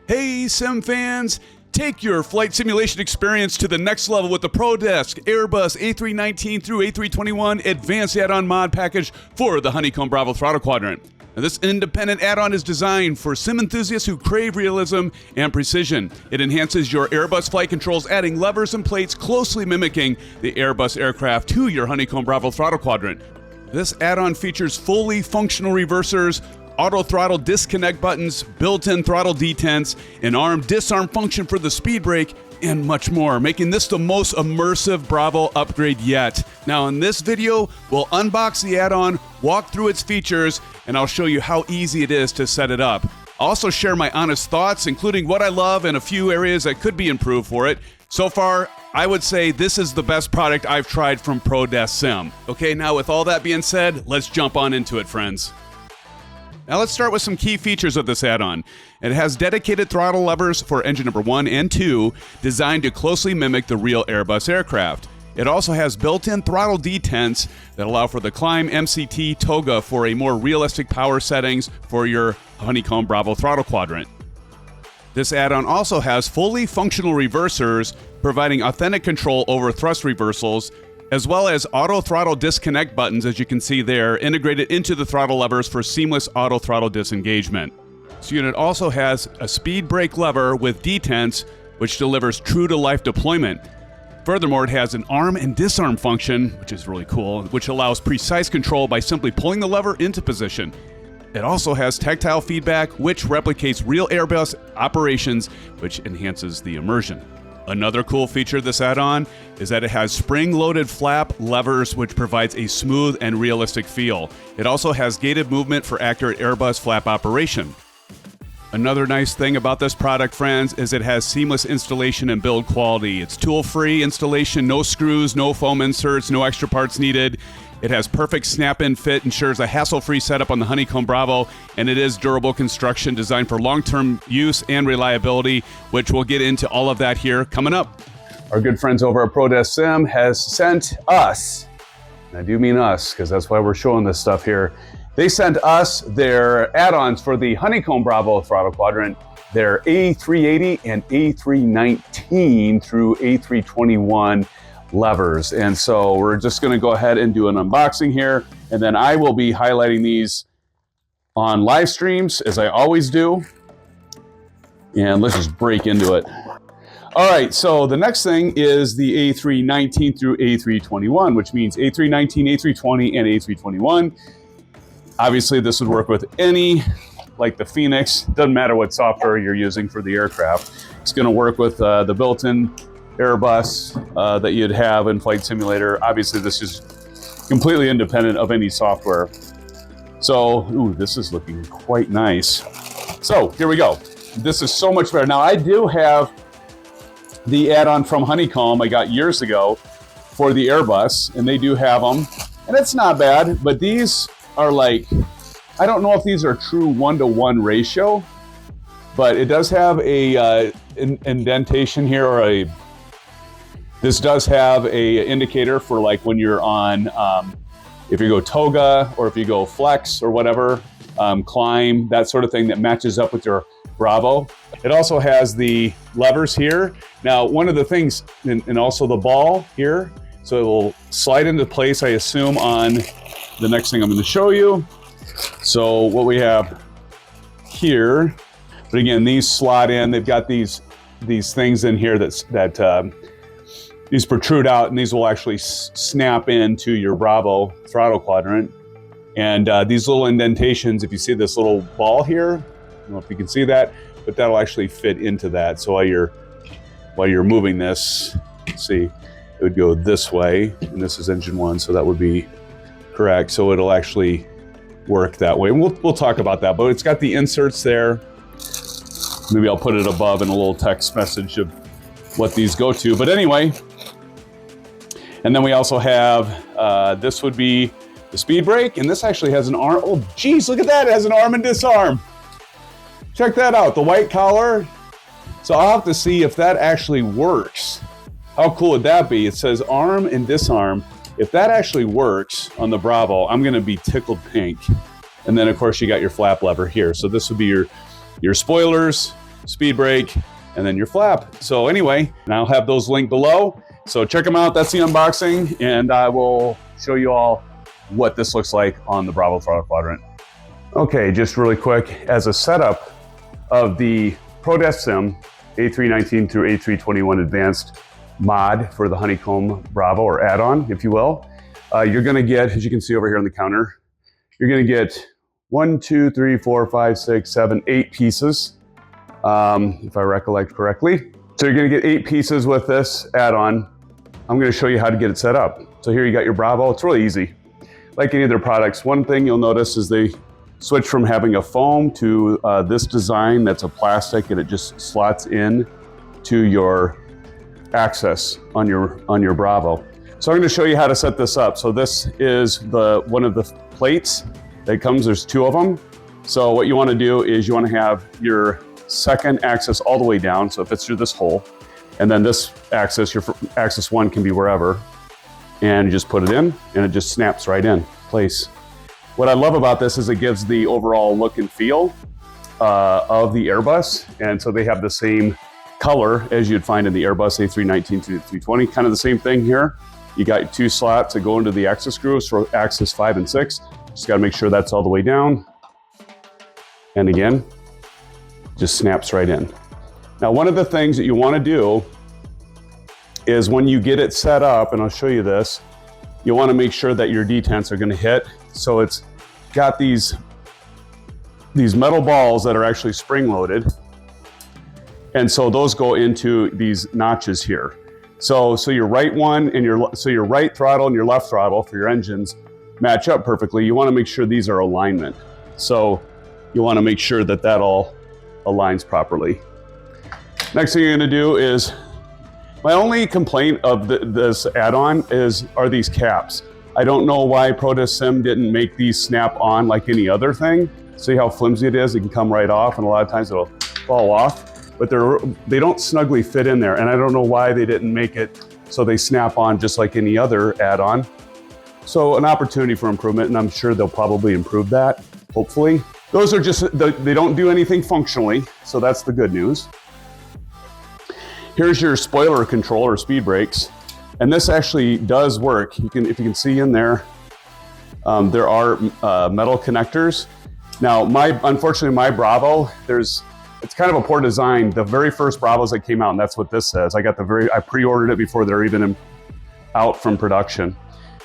Hey, sim fans! Take your flight simulation experience to the next level with the ProDeskSim Airbus A319-A321 Advanced Add-on mod package for the Honeycomb Bravo Throttle Quadrant. Now, this independent add-on is designed for sim enthusiasts who crave realism and precision. It enhances your Airbus flight controls, adding levers and plates closely mimicking the Airbus aircraft to your Honeycomb Bravo Throttle Quadrant. This add-on features fully functional reversers, auto throttle disconnect buttons, built-in throttle detents, an arm disarm function for the speed brake, and much more, making this the most immersive Bravo upgrade yet. Now in this video, we'll unbox the add-on, walk through its features, and I'll show you how easy it is to set it up. I'll also share my honest thoughts, including what I love and a few areas that could be improved for it. So far, I would say this is the best product I've tried from ProDeskSim. Okay, now with all that being said, let's jump on into it, friends. Now let's start with some key features of this add-on. It has dedicated throttle levers for engine number 1 and 2, designed to closely mimic the real Airbus aircraft. It also has built-in throttle detents that allow for the climb, MCT, TOGA for a more realistic power settings for your Honeycomb Bravo Throttle Quadrant. This add-on also has fully functional reversers, providing authentic control over thrust reversals, as well as auto throttle disconnect buttons, as you can see there, integrated into the throttle levers for seamless auto throttle disengagement. This unit also has a speed brake lever with detents, which delivers true-to-life deployment. Furthermore, it has an arm and disarm function, which is really cool, which allows precise control by simply pulling the lever into position. It also has tactile feedback, which replicates real Airbus operations, which enhances the immersion. Another cool feature of this add-on is that it has spring-loaded flap levers, which provides a smooth and realistic feel. It also has gated movement for accurate Airbus flap operation. Another nice thing about this product, friends, is it has seamless installation and build quality. It's tool-free installation, no screws, no foam inserts, no extra parts needed. It has perfect snap-in fit, ensures a hassle-free setup on the Honeycomb Bravo, and it is durable construction designed for long-term use and reliability, which we'll get into all of that here coming up. Our good friends over at ProDeskSim has sent us, and I do mean us, because that's why we're showing this stuff here. They sent us their add-ons for the Honeycomb Bravo Throttle Quadrant, their A380 and A319 through A321 levers. And so we're just going to go ahead and do an unboxing here, and then I will be highlighting these on live streams as I always do. And let's just break into it. All right, so the next thing is the A319 through A321, which means A319, A320, and A321. Obviously this would work with any, like the Phoenix, doesn't matter what software you're using for the aircraft. It's going to work with the built-in Airbus that you'd have in Flight Simulator. Obviously, this is completely independent of any software. So, ooh, this is looking quite nice. So, here we go. This is so much better. Now, I do have the add-on from Honeycomb I got years ago for the Airbus, and they do have them. And it's not bad, but these are like, I don't know if these are true 1-to-1 ratio, but it does have a indentation here, or this does have a indicator for like when you're on, if you go TOGA or if you go flex or whatever, climb, that sort of thing that matches up with your Bravo. It also has the levers here. Now, one of the things, and also the ball here, so it will slide into place, I assume, on the next thing I'm going to show you. So what we have here, but again, these slot in. They've got these things in here that these protrude out, and these will actually snap into your Bravo throttle quadrant. And these little indentations, if you see this little ball here, I don't know if you can see that, but that'll actually fit into that. So while you're moving this, see, it would go this way, and this is engine 1, so that would be correct. So it'll actually work that way. And we'll talk about that, but it's got the inserts there. Maybe I'll put it above in a little text message of what these go to. But anyway, and then we also have, this would be the speed brake, and this actually has an arm. Oh, geez, look at that. It has an arm and disarm. Check that out, the white collar. So I'll have to see if that actually works. How cool would that be? It says arm and disarm. If that actually works on the Bravo, I'm gonna be tickled pink. And then of course you got your flap lever here. So this would be your spoilers. speed brake, and then your flap. So anyway, and I'll have those linked below. So check them out. That's the unboxing, and I will show you all what this looks like on the Bravo Throttle Quadrant. Okay, just really quick, as a setup of the ProDeskSim A319 through A321 Advanced mod for the Honeycomb Bravo, or add-on, if you will, you're gonna get, as you can see over here on the counter, you're gonna get 1, 2, 3, 4, 5, 6, 7, 8 pieces, if I recollect correctly. So you're gonna get 8 pieces with this add-on. I'm gonna show you how to get it set up. So here you got your Bravo. It's really easy. Like any of their products, one thing you'll notice is they switch from having a foam to this design that's a plastic, and it just slots in to your access on your Bravo. So I'm going to show you how to set this up. So this is one of the plates that comes. There's 2 of them. So what you want to do is you want to have your second axis all the way down, so it fits through this hole, and then this axis, your axis 1, can be wherever, and you just put it in, and it just snaps right in place. What I love about this is it gives the overall look and feel of the Airbus, and so they have the same color as you'd find in the Airbus A319-A320, kind of the same thing here. You got 2 slots that go into the axis screws for axis 5 and 6. Just got to make sure that's all the way down. And again, just snaps right in. Now, one of the things that you want to do is when you get it set up, and I'll show you this, you want to make sure that your detents are going to hit. So it's got these metal balls that are actually spring-loaded. And so those go into these notches here. So your right one and your right throttle and your left throttle for your engines match up perfectly. You want to make sure these are alignment. So you want to make sure that that all aligns properly. Next thing you're going to do is, my only complaint of this add-on are these caps. I don't know why ProDeskSim didn't make these snap on like any other thing. See how flimsy it is? It can come right off, and a lot of times it'll fall off. But they don't snugly fit in there, and I don't know why they didn't make it so they snap on just like any other add-on. So an opportunity for improvement, and I'm sure they'll probably improve that, hopefully. Those are just, they don't do anything functionally, so that's the good news. Here's your spoiler control or speed brakes, and this actually does work. If you can see in there, there are metal connectors. Now, unfortunately, my Bravo, it's kind of a poor design. The very first Bravos that came out, and that's what this says. I pre-ordered it before they're even out from production.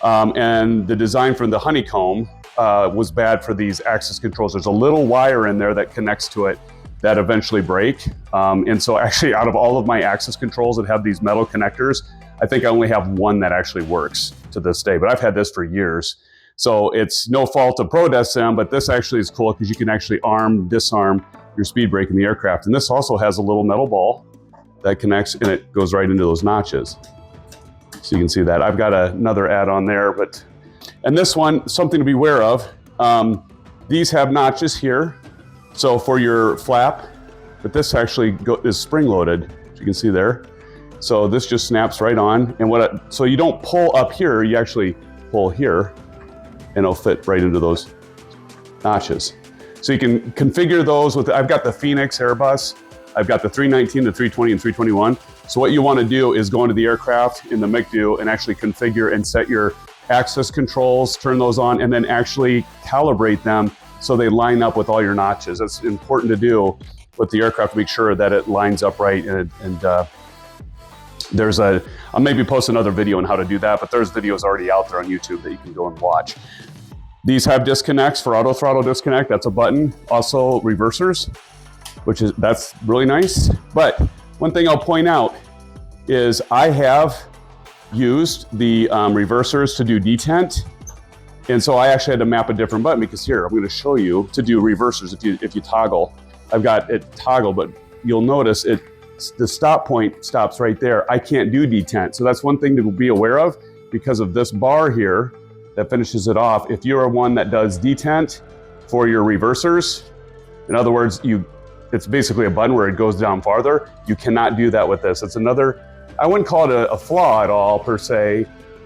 And the design from the Honeycomb was bad for these axis controls. There's a little wire in there that connects to it that eventually break. And so actually, out of all of my axis controls that have these metal connectors, I think I only have one that actually works to this day, but I've had this for years. So it's no fault of ProDeskSim, but this actually is cool because you can actually disarm your speed brake in the aircraft. And this also has a little metal ball that connects, and it goes right into those notches. So you can see that. I've got another add-on there, and this one, something to be aware of. These have notches here, so for your flap, but this actually is spring-loaded, as you can see there. So this just snaps right on, and so you don't pull up here, you actually pull here, and it'll fit right into those notches. So you can configure those I've got the Phoenix Airbus, I've got the 319, the 320, and 321. So what you want to do is go into the aircraft in the MCDU and actually configure and set your access controls, turn those on, and then actually calibrate them so they line up with all your notches. That's important to do with the aircraft to make sure that it lines up right. I'll maybe post another video on how to do that, but there's videos already out there on YouTube that you can go and watch. These have disconnects for auto throttle disconnect. That's a button. Also reversers, that's really nice. But one thing I'll point out is I have used the reversers to do detent. And so I actually had to map a different button because here, I'm going to show you to do reversers if you toggle. I've got it toggle, but you'll notice the stop point stops right there. I can't do detent. So that's one thing to be aware of because of this bar here that finishes it off. If you're one that does detent for your reversers, in other words, it's basically a button where it goes down farther. You cannot do that with this. It's another, I wouldn't call it a flaw at all per se,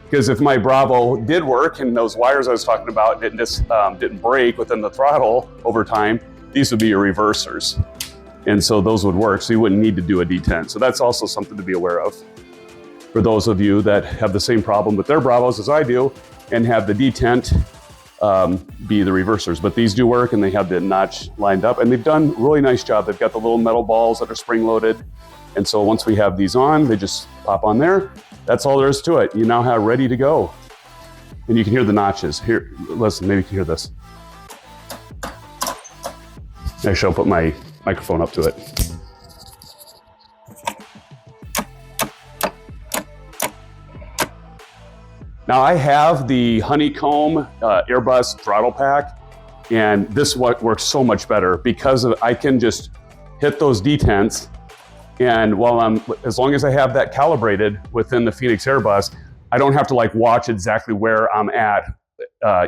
because if my Bravo did work and those wires I was talking about didn't break within the throttle over time, these would be your reversers. And so those would work, so you wouldn't need to do a detent. So that's also something to be aware of for those of you that have the same problem with their Bravos as I do and have the detent be the reversers. But these do work, and they have the notch lined up, and they've done a really nice job. They've got the little metal balls that are spring-loaded. And so once we have these on, they just pop on there. That's all there is to it. You now have ready to go. And you can hear the notches. Here, listen, maybe you can hear this. Actually, I'll put my microphone up to it. Now I have the Honeycomb Airbus throttle pack, and this works so much better because I can just hit those detents, and as long as I have that calibrated within the Phoenix Airbus, I don't have to like watch exactly where I'm at,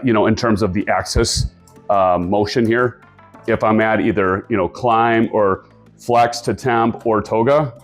in terms of the axis motion here. If I'm at either, climb or flex to temp or TOGA,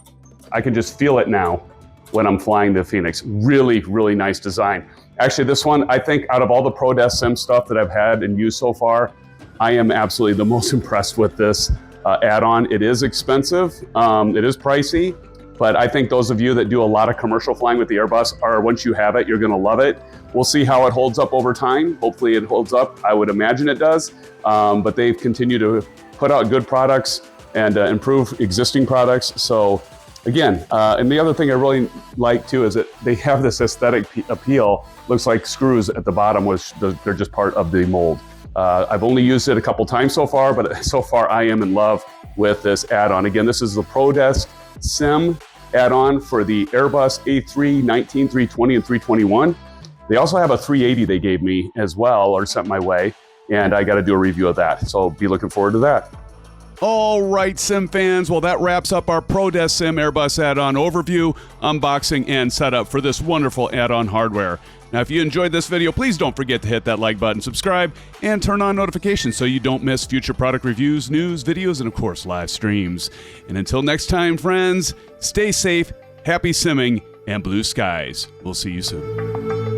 I can just feel it now when I'm flying the Phoenix. Really, really nice design. Actually, this one, I think out of all the ProDeskSim stuff that I've had and used so far, I am absolutely the most impressed with this add-on. It is expensive, it is pricey, but I think those of you that do a lot of commercial flying with the Airbus once you have it, you're gonna love it. We'll see how it holds up over time. Hopefully it holds up. I would imagine it does, but they've continued to put out good products and improve existing products. So again, and the other thing I really like too is that they have this aesthetic appeal. Looks like screws at the bottom, which they're just part of the mold. I've only used it a couple times so far, but so far I am in love with this add-on. Again, this is the ProDeskSim add-on for the Airbus A319, 320, and 321. They also have a 380 they gave me as well, or sent my way, and I got to do a review of that. So be looking forward to that. All right, Sim fans. Well, that wraps up our ProDeskSim Airbus add-on overview, unboxing, and setup for this wonderful add-on hardware. Now, if you enjoyed this video, please don't forget to hit that like button, subscribe, and turn on notifications so you don't miss future product reviews, news, videos, and of course, live streams. And until next time, friends, stay safe, happy simming, and blue skies. We'll see you soon.